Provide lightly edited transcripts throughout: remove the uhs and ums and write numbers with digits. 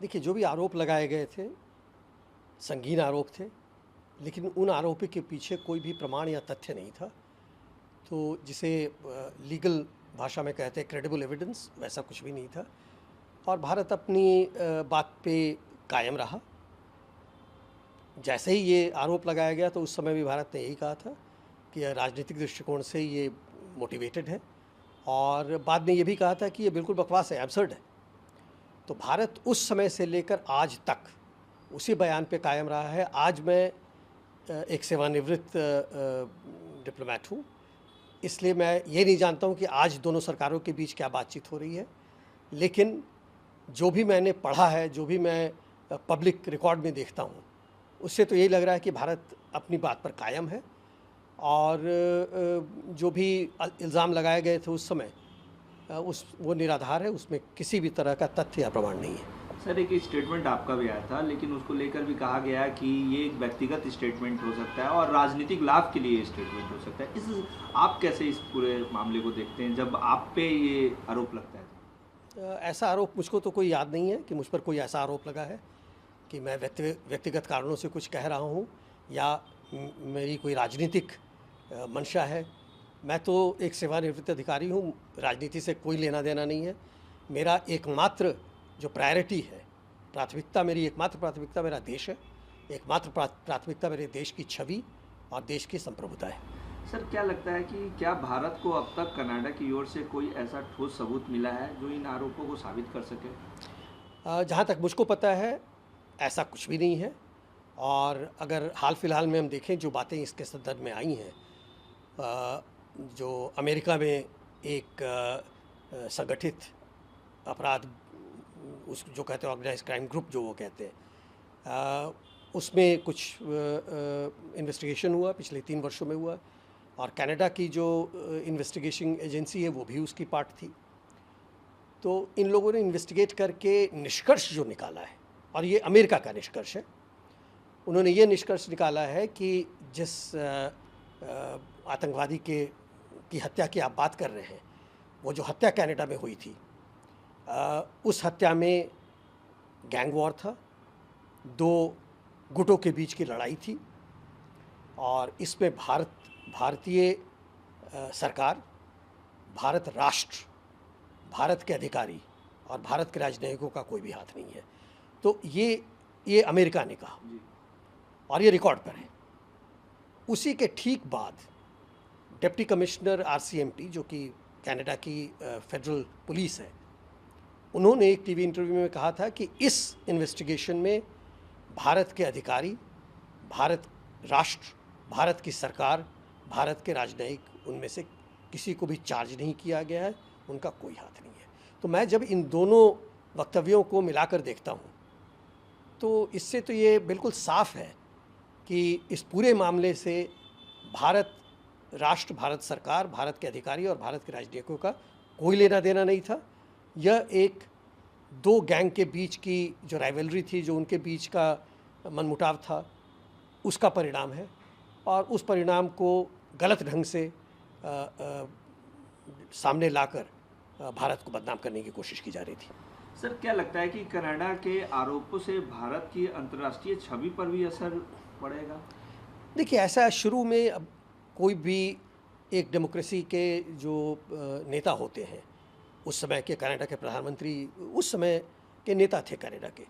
देखिए, जो भी आरोप लगाए गए थे, संगीन आरोप थे, लेकिन उन आरोपों के पीछे कोई भी प्रमाण या तथ्य नहीं था। तो जिसे लीगल भाषा में कहते हैं क्रेडिबल एविडेंस, वैसा कुछ भी नहीं था। और भारत अपनी बात पे कायम रहा। जैसे ही ये आरोप लगाया गया तो उस समय भी भारत ने यही कहा था कि यह राजनीतिक दृष्टिकोण से ये मोटिवेटेड है, और बाद में ये भी कहा था कि ये बिल्कुल बकवास है, एब्सर्ड है। तो भारत उस समय से लेकर आज तक उसी बयान पे कायम रहा है। आज मैं एक सेवानिवृत्त डिप्लोमेट हूँ, इसलिए मैं ये नहीं जानता हूँ कि आज दोनों सरकारों के बीच क्या बातचीत हो रही है, लेकिन जो भी मैंने पढ़ा है, जो भी मैं पब्लिक रिकॉर्ड में देखता हूँ, उससे तो यही लग रहा है कि भारत अपनी बात पर कायम है। और जो भी इल्ज़ाम लगाए गए थे उस समय, वो निराधार है, उसमें किसी भी तरह का तथ्य या प्रमाण नहीं है। सर, एक स्टेटमेंट आपका भी आया था, लेकिन उसको लेकर भी कहा गया कि ये एक व्यक्तिगत स्टेटमेंट हो सकता है और राजनीतिक लाभ के लिए स्टेटमेंट हो सकता है। आप कैसे इस पूरे मामले को देखते हैं जब आप पे ये आरोप लगता है? ऐसा आरोप मुझको तो कोई याद नहीं है कि मुझ पर कोई ऐसा आरोप लगा है कि मैं व्यक्तिगत कारणों से कुछ कह रहा हूँ या मेरी कोई राजनीतिक मंशा है। मैं तो एक सेवानिवृत्त अधिकारी हूँ, राजनीति से कोई लेना देना नहीं है। मेरा एकमात्र जो प्रायोरिटी है, प्राथमिकता, मेरी एकमात्र प्राथमिकता मेरा देश है। एकमात्र प्राथमिकता मेरे देश की छवि और देश की संप्रभुता है। सर, क्या लगता है कि क्या भारत को अब तक कनाडा की ओर से कोई ऐसा ठोस सबूत मिला है जो इन आरोपों को साबित कर सके? जहाँ तक मुझको पता है, ऐसा कुछ भी नहीं है। और अगर हाल फिलहाल में हम देखें जो बातें इसके संदर्भ में आई हैं, जो अमेरिका में एक संगठित अपराध, उस जो कहते हैं ऑर्गेनाइज क्राइम ग्रुप जो वो कहते हैं, उसमें कुछ इन्वेस्टिगेशन हुआ, पिछले 3 वर्षों में हुआ। और कनाडा की जो इन्वेस्टिगेशन एजेंसी है वो भी उसकी पार्ट थी। तो इन लोगों ने इन्वेस्टिगेट करके निष्कर्ष जो निकाला है, और ये अमेरिका का निष्कर्ष है, उन्होंने ये निष्कर्ष निकाला है कि जिस आतंकवादी की हत्या की आप बात कर रहे हैं, वो जो हत्या कनाडा में हुई थी, उस हत्या में गैंग वॉर था, 2 गुटों के बीच की लड़ाई थी, और इसमें भारतीय सरकार, भारत राष्ट्र, भारत के अधिकारी और भारत के राजनयिकों का कोई भी हाथ नहीं है। तो ये अमेरिका ने कहा और ये रिकॉर्ड पर है। उसी के ठीक बाद डिप्टी कमिश्नर RCMP, जो कि कनाडा की फेडरल पुलिस है, उन्होंने एक टीवी इंटरव्यू में कहा था कि इस इन्वेस्टिगेशन में भारत के अधिकारी, भारत राष्ट्र, भारत की सरकार, भारत के राजनयिक, उनमें से किसी को भी चार्ज नहीं किया गया है, उनका कोई हाथ नहीं है। तो मैं जब इन दोनों वक्तव्यों को मिलाकर देखता हूँ, तो इससे तो ये बिल्कुल साफ है कि इस पूरे मामले से भारत राष्ट्र, भारत सरकार, भारत के अधिकारी और भारत के राजनयिकों का कोई लेना देना नहीं था। यह एक 2 गैंग के बीच की जो राइवलरी थी, जो उनके बीच का मनमुटाव था, उसका परिणाम है, और उस परिणाम को गलत ढंग से सामने लाकर भारत को बदनाम करने की कोशिश की जा रही थी। सर, क्या लगता है कि कनाडा के आरोपों से भारत की अंतर्राष्ट्रीय छवि पर भी असर पड़ेगा? देखिए, ऐसा शुरू में, अब कोई भी एक डेमोक्रेसी के जो नेता होते हैं, उस समय के कनाडा के प्रधानमंत्री, उस समय के नेता थे कनाडा के,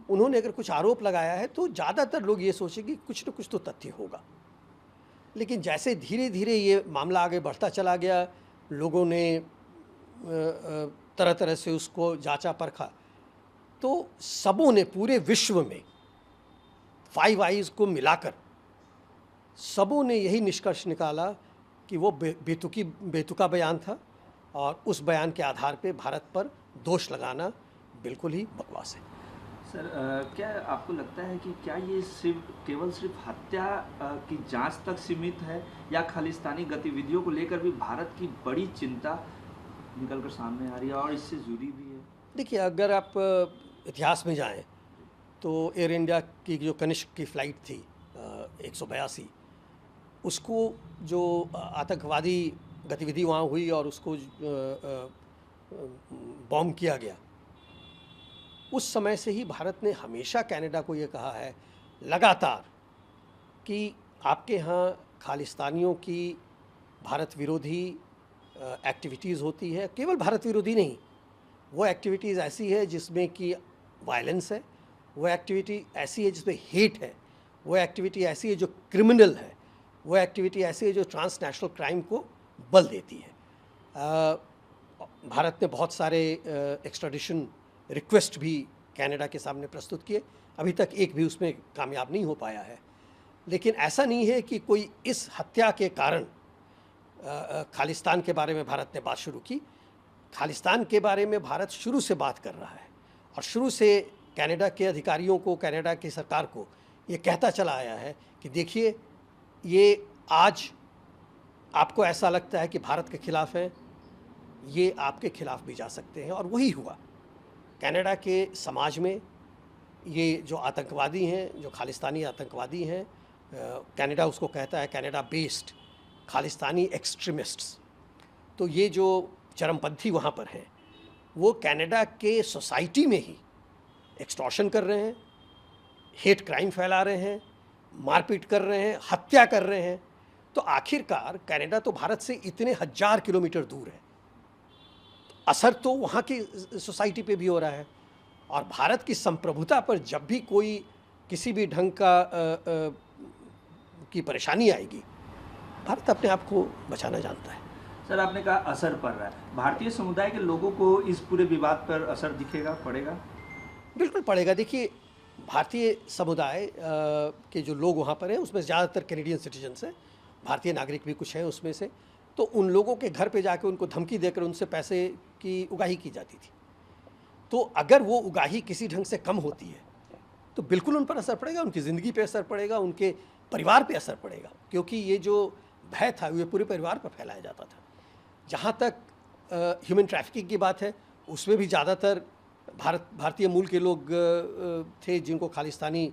उन्होंने अगर कुछ आरोप लगाया है तो ज़्यादातर लोग ये सोचेंगे कि कुछ न कुछ तो तथ्य होगा। लेकिन जैसे धीरे धीरे ये मामला आगे बढ़ता चला गया, लोगों ने तरह तरह से उसको जांचा परखा, तो सबों ने पूरे विश्व में 5 आइज़ को मिलाकर सबों ने यही निष्कर्ष निकाला कि वो बेतुका बयान था, और उस बयान के आधार पे भारत पर दोष लगाना बिल्कुल ही बकवास है। सर, क्या आपको लगता है कि क्या ये केवल सिर्फ हत्या की जांच तक सीमित है, या खालिस्तानी गतिविधियों को लेकर भी भारत की बड़ी चिंता निकलकर सामने आ रही है और इससे जुड़ी भी है? देखिए, अगर आप इतिहास में जाएं तो एयर इंडिया की जो कनिष्क की फ़्लाइट थी 182, उसको जो आतंकवादी गतिविधि वहाँ हुई और उसको बॉम्ब किया गया, उस समय से ही भारत ने हमेशा कनाडा को ये कहा है लगातार कि आपके यहाँ खालिस्तानियों की भारत विरोधी एक्टिविटीज़ होती है। केवल भारत विरोधी नहीं, वो एक्टिविटीज़ ऐसी है जिसमें कि वायलेंस है, वो एक्टिविटी ऐसी है जिसमें हेट है, वो एक्टिविटी ऐसी है जो क्रिमिनल है, वो एक्टिविटी ऐसी है जो ट्रांसनेशनल क्राइम को बल देती है। भारत ने बहुत सारे एक्स्ट्राडिशन रिक्वेस्ट भी कनाडा के सामने प्रस्तुत किए, अभी तक एक भी उसमें कामयाब नहीं हो पाया है। लेकिन ऐसा नहीं है कि कोई इस हत्या के कारण खालिस्तान के बारे में भारत ने बात शुरू की। खालिस्तान के बारे में भारत शुरू से बात कर रहा है और शुरू से कनाडा के अधिकारियों को, कनाडा की सरकार को ये कहता चला आया है कि देखिए, ये आज आपको ऐसा लगता है कि भारत के खिलाफ है, ये आपके खिलाफ भी जा सकते हैं। और वही हुआ। कनाडा के समाज में ये जो आतंकवादी हैं, जो खालिस्तानी आतंकवादी हैं, कनाडा उसको कहता है कनाडा बेस्ड खालिस्तानी एक्सट्रीमिस्ट्स, तो ये जो चरमपंथी वहाँ पर हैं, वो कनाडा के सोसाइटी में ही एक्सटॉर्शन कर रहे हैं, हेट क्राइम फैला रहे हैं, मारपीट कर रहे हैं, हत्या कर रहे हैं। तो आखिरकार कनाडा तो भारत से इतने 1000 किलोमीटर दूर है, असर तो वहाँ की सोसाइटी पे भी हो रहा है। और भारत की संप्रभुता पर जब भी कोई किसी भी ढंग की परेशानी आएगी, भारत अपने आप को बचाना जानता है। सर, आपने कहा असर पड़ रहा है, भारतीय समुदाय के लोगों को इस पूरे विवाद पर असर दिखेगा, पड़ेगा? बिल्कुल पड़ेगा। देखिए, भारतीय समुदाय के जो लोग वहाँ पर हैं उसमें ज़्यादातर कैनेडियन सिटीजन्स हैं, भारतीय नागरिक भी कुछ हैं उसमें से। तो उन लोगों के घर पे जाकर उनको धमकी देकर उनसे पैसे की उगाही की जाती थी। तो अगर वो उगाही किसी ढंग से कम होती है तो बिल्कुल उन पर असर पड़ेगा, उनकी ज़िंदगी पे असर पड़ेगा, उनके परिवार पे असर पड़ेगा, क्योंकि ये जो भय था ये पूरे परिवार पर फैलाया जाता था। जहाँ तक ह्यूमन ट्रैफिकिंग की बात है, उसमें भी ज़्यादातर भारतीय मूल के लोग थे जिनको खालिस्तानी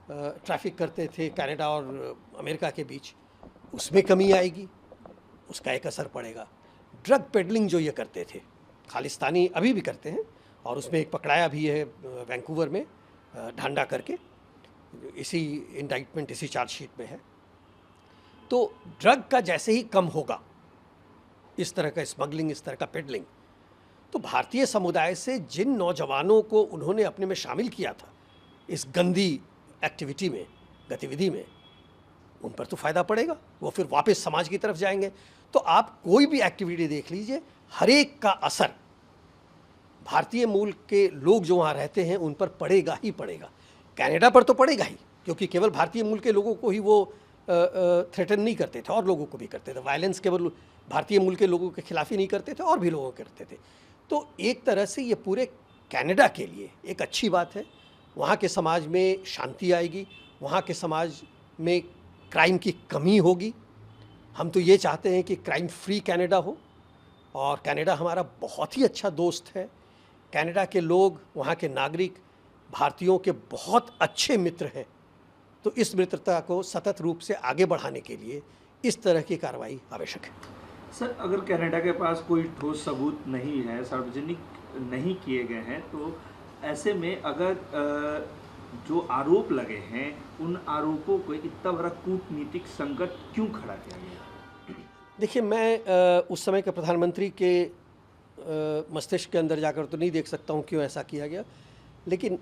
ट्रैफिक करते थे कनाडा और अमेरिका के बीच। उसमें कमी आएगी, उसका एक असर पड़ेगा। ड्रग पेडलिंग जो ये करते थे खालिस्तानी, अभी भी करते हैं, और उसमें एक पकड़ाया भी है वैंकूवर में ढांडा करके, इसी इंडाइटमेंट, इसी चार्जशीट में है। तो ड्रग का जैसे ही कम होगा, इस तरह का स्मगलिंग, इस तरह का पेडलिंग, तो भारतीय समुदाय से जिन नौजवानों को उन्होंने अपने में शामिल किया था इस गंदी एक्टिविटी में, गतिविधि में, उन पर तो फ़ायदा पड़ेगा। वो फिर वापस समाज की तरफ जाएंगे। तो आप कोई भी एक्टिविटी देख लीजिए, हर एक का असर भारतीय मूल के लोग जो वहाँ रहते हैं उन पर पड़ेगा ही पड़ेगा। कनाडा पर तो पड़ेगा ही, क्योंकि केवल भारतीय मूल के लोगों को ही वो थ्रेटन नहीं करते थे, और लोगों को भी करते थे। वायलेंस केवल भारतीय मूल के लोगों के खिलाफ ही नहीं करते थे, और भी लोगों के करते थे। तो एक तरह से ये पूरे कनाडा के लिए एक अच्छी बात है। वहाँ के समाज में शांति आएगी, वहाँ के समाज में क्राइम की कमी होगी। हम तो ये चाहते हैं कि क्राइम फ्री कनाडा हो, और कनाडा हमारा बहुत ही अच्छा दोस्त है। कनाडा के लोग, वहाँ के नागरिक भारतीयों के बहुत अच्छे मित्र हैं। तो इस मित्रता को सतत रूप से आगे बढ़ाने के लिए इस तरह की कार्रवाई आवश्यक है। सर, अगर कनाडा के पास कोई ठोस सबूत नहीं है, सार्वजनिक नहीं किए गए हैं, तो ऐसे में अगर जो आरोप लगे हैं उन आरोपों को इतना बड़ा कूटनीतिक संकट क्यों खड़ा किया गया? देखिए, मैं उस समय के प्रधानमंत्री के मस्तिष्क के अंदर जाकर तो नहीं देख सकता हूँ क्यों ऐसा किया गया, लेकिन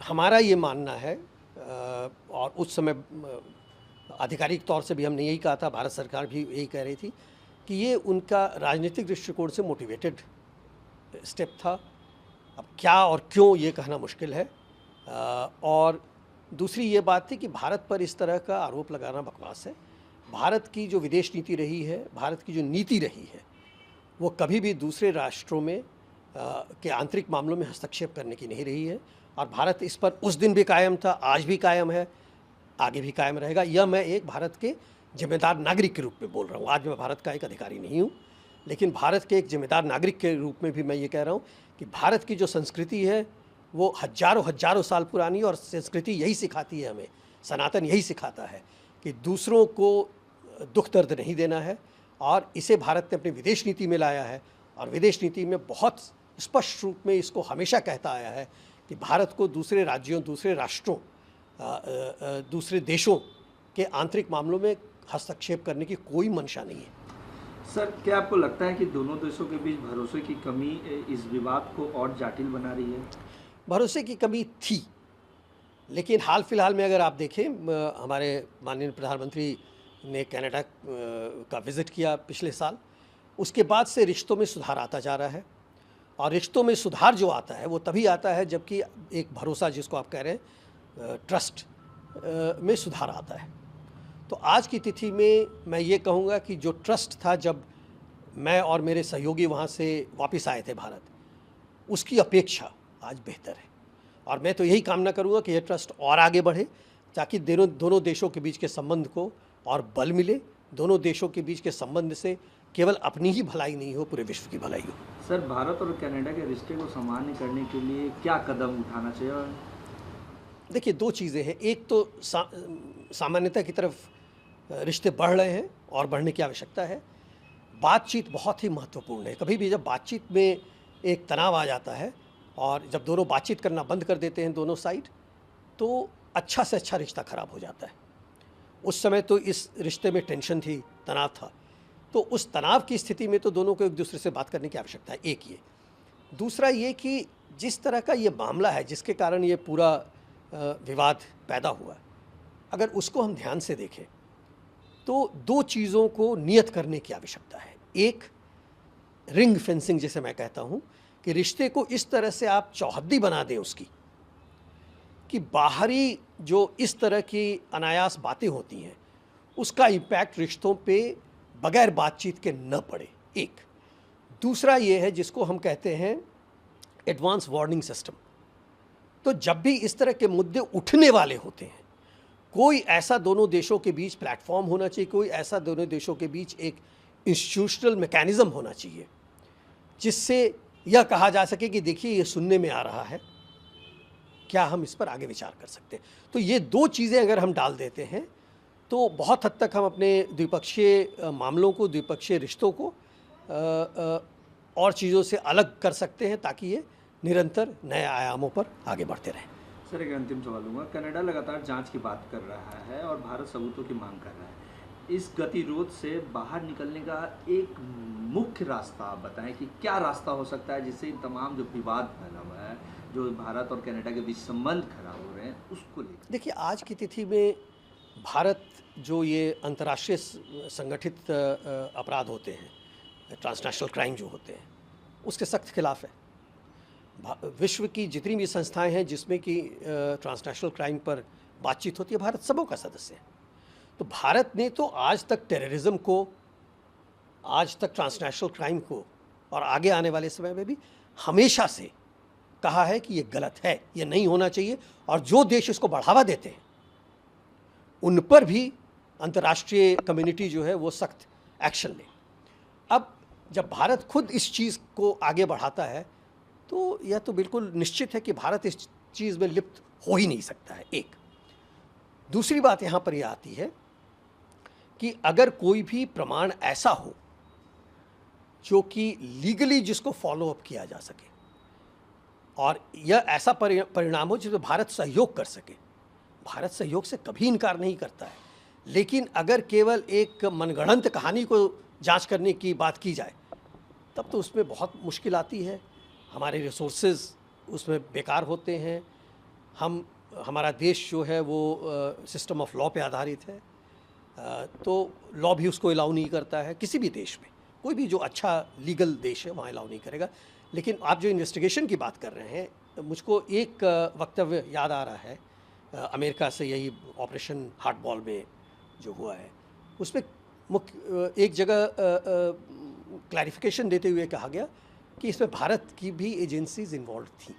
हमारा ये मानना है, और उस समय आधिकारिक तौर से भी हमने यही कहा था, भारत सरकार भी यही कह रही थी कि ये उनका राजनीतिक दृष्टिकोण से मोटिवेटेड स्टेप था। अब क्या और क्यों ये कहना मुश्किल है। और दूसरी ये बात थी कि भारत पर इस तरह का आरोप लगाना बकवास है। भारत की जो विदेश नीति रही है, भारत की जो नीति रही है, वो कभी भी दूसरे राष्ट्रों में के आंतरिक मामलों में हस्तक्षेप करने की नहीं रही है। और भारत इस पर उस दिन भी कायम था, आज भी कायम है, आगे भी कायम रहेगा। यह मैं एक भारत के जिम्मेदार नागरिक के रूप में बोल रहा हूँ। आज मैं भारत का एक अधिकारी नहीं हूँ, लेकिन भारत के एक जिम्मेदार नागरिक के रूप में भी मैं ये कह रहा हूँ कि भारत की जो संस्कृति है वो हजारों साल पुरानी, और संस्कृति यही सिखाती है हमें, सनातन यही सिखाता है कि दूसरों को दुख दर्द नहीं देना है। और इसे भारत ने अपनी विदेश नीति में लाया है, और विदेश नीति में बहुत स्पष्ट रूप में इसको हमेशा कहता आया है कि भारत को दूसरे राज्यों, दूसरे राष्ट्रों, दूसरे देशों के आंतरिक मामलों में हस्तक्षेप करने की कोई मंशा नहीं है। सर, क्या आपको लगता है कि दोनों देशों के बीच भरोसे की कमी इस विवाद को और जटिल बना रही है? भरोसे की कमी थी, लेकिन हाल फिलहाल में अगर आप देखें, हमारे माननीय प्रधानमंत्री ने कनाडा का विज़िट किया पिछले साल, उसके बाद से रिश्तों में सुधार आता जा रहा है। और रिश्तों में सुधार जो आता है वो तभी आता है जबकि एक भरोसा, जिसको आप कह रहे हैं ट्रस्ट, में सुधार आता है। तो आज की तिथि में मैं ये कहूँगा कि जो ट्रस्ट था जब मैं और मेरे सहयोगी वहाँ से वापस आए थे भारत, उसकी अपेक्षा आज बेहतर है। और मैं तो यही कामना करूँगा कि ये ट्रस्ट और आगे बढ़े, ताकि दोनों देशों के बीच के संबंध को और बल मिले। दोनों देशों के बीच के संबंध से केवल अपनी ही भलाई नहीं हो, पूरे विश्व की भलाई हो। सर, भारत और कनाडा के रिश्ते को सामान्य करने के लिए क्या कदम उठाना चाहिए? देखिए, दो चीज़ें हैं। एक तो सामान्यता की तरफ रिश्ते बढ़ रहे हैं और बढ़ने की आवश्यकता है। बातचीत बहुत ही महत्वपूर्ण है। कभी भी जब बातचीत में एक तनाव आ जाता है और जब दोनों बातचीत करना बंद कर देते हैं दोनों साइड, तो अच्छा से अच्छा रिश्ता ख़राब हो जाता है। उस समय तो इस रिश्ते में टेंशन थी, तनाव था, तो उस तनाव की स्थिति में तो दोनों को एक दूसरे से बात करने की आवश्यकता है। एक ये। दूसरा ये कि जिस तरह का ये मामला है, जिसके कारण ये पूरा विवाद पैदा हुआ, अगर उसको हम ध्यान से देखें तो दो चीज़ों को नियत करने की आवश्यकता है। एक, रिंग फेंसिंग जिसे मैं कहता हूँ, कि रिश्ते को इस तरह से आप चौहद्दी बना दें उसकी, कि बाहरी जो इस तरह की अनायास बातें होती हैं उसका इम्पैक्ट रिश्तों पे बगैर बातचीत के न पड़े। एक। दूसरा ये है जिसको हम कहते हैं एडवांस वार्निंग सिस्टम। तो जब भी इस तरह के मुद्दे उठने वाले होते हैं, कोई ऐसा दोनों देशों के बीच प्लेटफॉर्म होना चाहिए, कोई ऐसा दोनों देशों के बीच एक इंस्टीट्यूशनल मैकेनिज्म होना चाहिए जिससे यह कहा जा सके कि देखिए ये सुनने में आ रहा है, क्या हम इस पर आगे विचार कर सकते हैं। तो ये दो चीज़ें अगर हम डाल देते हैं तो बहुत हद तक हम अपने द्विपक्षीय मामलों को, द्विपक्षीय रिश्तों को और चीज़ों से अलग कर सकते हैं, ताकि ये निरंतर नए आयामों पर आगे बढ़ते रहें। सर, एक अंतिम सवाल लूँगा। कनाडा लगातार जांच की बात कर रहा है और भारत सबूतों की मांग कर रहा है। इस गतिरोध से बाहर निकलने का एक मुख्य रास्ता आप बताएं कि क्या रास्ता हो सकता है जिससे तमाम जो विवाद फैला हुआ है, जो भारत और कनाडा के बीच संबंध खराब हो रहे हैं, उसको लेकर? देखिए, आज की तिथि में भारत जो ये अंतर्राष्ट्रीय संगठित अपराध होते हैं, ट्रांसनेशनल क्राइम जो होते हैं, उसके सख्त खिलाफ है। विश्व की जितनी भी संस्थाएं हैं जिसमें कि ट्रांसनेशनल क्राइम पर बातचीत होती है, भारत सबों का सदस्य है। तो भारत ने तो आज तक टेररिज्म को, आज तक ट्रांसनेशनल क्राइम को और आगे आने वाले समय में भी हमेशा से कहा है कि ये गलत है, ये नहीं होना चाहिए, और जो देश इसको बढ़ावा देते हैं उन पर भी अंतर्राष्ट्रीय कम्युनिटी जो है वो सख्त एक्शन ले। अब जब भारत खुद इस चीज़ को आगे बढ़ाता है तो यह तो बिल्कुल निश्चित है कि भारत इस चीज़ में लिप्त हो ही नहीं सकता है। एक। दूसरी बात यहाँ पर यह आती है कि अगर कोई भी प्रमाण ऐसा हो जो कि लीगली जिसको फॉलो अप किया जा सके और यह ऐसा परिणाम हो जिसमें भारत सहयोग कर सके, भारत सहयोग से कभी इनकार नहीं करता है, लेकिन अगर केवल एक मनगढ़ंत कहानी को जांच करने की बात की जाए तब तो उसमें बहुत मुश्किल आती है। हमारे रिसोर्सेज उसमें बेकार होते हैं। हमारा देश जो है वो सिस्टम ऑफ लॉ पे आधारित है, तो लॉ भी उसको अलाउ नहीं करता है। किसी भी देश में, कोई भी जो अच्छा लीगल देश है वहाँ अलाउ नहीं करेगा। लेकिन आप जो इन्वेस्टिगेशन की बात कर रहे हैं, मुझको एक वक्तव्य याद आ रहा है अमेरिका से, यही ऑपरेशन हार्ट बॉल में जो हुआ है, उसमें एक जगह क्लैरिफिकेशन देते हुए कहा गया कि इसमें भारत की भी एजेंसीज इन्वॉल्व थी।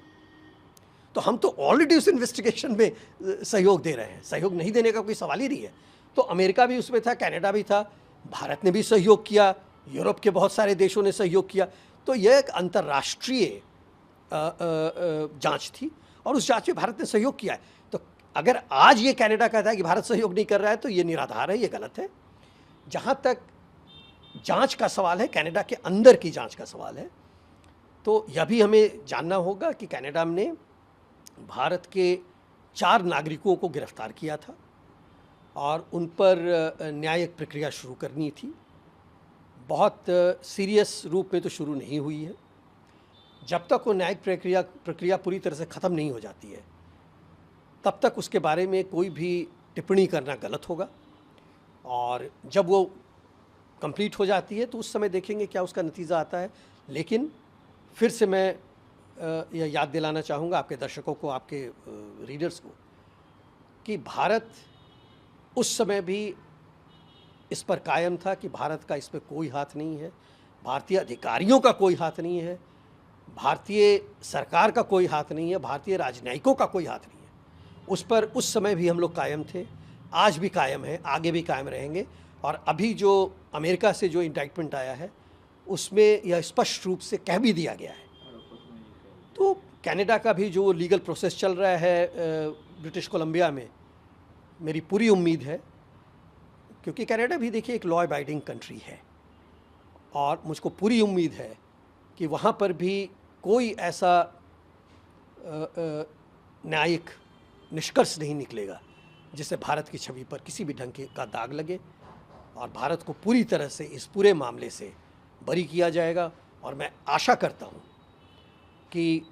तो हम तो ऑलरेडी उस इन्वेस्टिगेशन में सहयोग दे रहे हैं, सहयोग नहीं देने का कोई सवाल ही नहीं है। तो अमेरिका भी उसमें था, कनाडा भी था, भारत ने भी सहयोग किया, यूरोप के बहुत सारे देशों ने सहयोग किया। तो यह एक अंतर्राष्ट्रीय जांच थी और उस जांच में भारत ने सहयोग किया है। तो अगर आज ये कनाडा कहता है कि भारत सहयोग नहीं कर रहा है तो ये निराधार है, ये गलत है। जहाँ तक जांच का सवाल है, कनाडा के अंदर की जांच का सवाल है, तो यह भी हमें जानना होगा कि कनाडा ने भारत के 4 नागरिकों को गिरफ्तार किया था और उन पर न्यायिक प्रक्रिया शुरू करनी थी। बहुत सीरियस रूप में तो शुरू नहीं हुई है। जब तक वो न्यायिक प्रक्रिया पूरी तरह से ख़त्म नहीं हो जाती है, तब तक उसके बारे में कोई भी टिप्पणी करना गलत होगा। और जब वो कंप्लीट हो जाती है तो उस समय देखेंगे क्या उसका नतीजा आता है। लेकिन फिर से मैं यह याद दिलाना चाहूँगा आपके दर्शकों को, आपके रीडर्स को, कि भारत उस समय भी इस पर कायम था कि भारत का इसमें कोई हाथ नहीं है, भारतीय अधिकारियों का कोई हाथ नहीं है, भारतीय सरकार का कोई हाथ नहीं है, भारतीय राजनयिकों का कोई हाथ नहीं है। उस पर उस समय भी हम लोग कायम थे, आज भी कायम हैं, आगे भी कायम रहेंगे। और अभी जो अमेरिका से जो इंडाइटमेंट आया है उसमें यह स्पष्ट रूप से कह भी दिया गया है। तो कनाडा का भी जो लीगल प्रोसेस चल रहा है ब्रिटिश कोलंबिया में, मेरी पूरी उम्मीद है, क्योंकि कनाडा भी देखिए एक लॉ अबाइडिंग कंट्री है, और मुझको पूरी उम्मीद है कि वहाँ पर भी कोई ऐसा न्यायिक निष्कर्ष नहीं निकलेगा जिससे भारत की छवि पर किसी भी ढंग का दाग लगे, और भारत को पूरी तरह से इस पूरे मामले से बरी किया जाएगा। और मैं आशा करता हूँ कि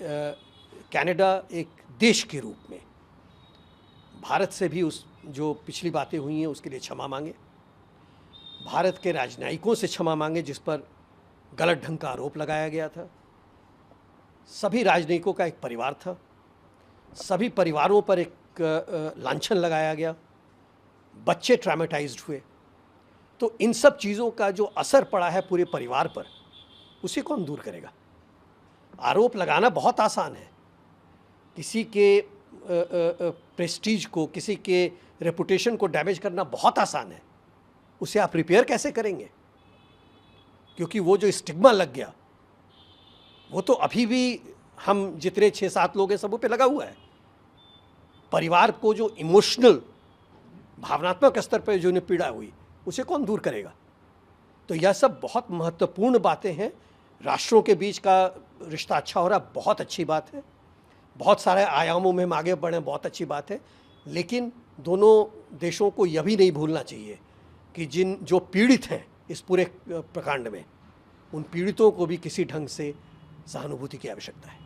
कनाडा एक देश के रूप में भारत से भी उस जो पिछली बातें हुई हैं उसके लिए क्षमा मांगे, भारत के राजनयिकों से क्षमा मांगे जिस पर गलत ढंग का आरोप लगाया गया था। सभी राजनयिकों का एक परिवार था, सभी परिवारों पर एक लांछन लगाया गया, बच्चे ट्रॉमेटाइज्ड हुए। तो इन सब चीज़ों का जो असर पड़ा है पूरे परिवार पर, उसे कौन दूर करेगा। आरोप लगाना बहुत आसान है, किसी के प्रेस्टीज को, किसी के रेपुटेशन को डैमेज करना बहुत आसान है, उसे आप रिपेयर कैसे करेंगे। क्योंकि वो जो स्टिग्मा लग गया वो तो अभी भी हम जितने 6-7 लोग हैं सबों पे लगा हुआ है। परिवार को जो इमोशनल, भावनात्मक स्तर पर जो पीड़ा हुई, उसे कौन दूर करेगा। तो यह सब बहुत महत्वपूर्ण बातें हैं। राष्ट्रों के बीच का रिश्ता अच्छा हो रहा, बहुत अच्छी बात है, बहुत सारे आयामों में हम आगे बढ़े, बहुत अच्छी बात है। लेकिन दोनों देशों को यह भी नहीं भूलना चाहिए कि जो पीड़ित हैं इस पूरे प्रकांड में, उन पीड़ितों को भी किसी ढंग से सहानुभूति की आवश्यकता है।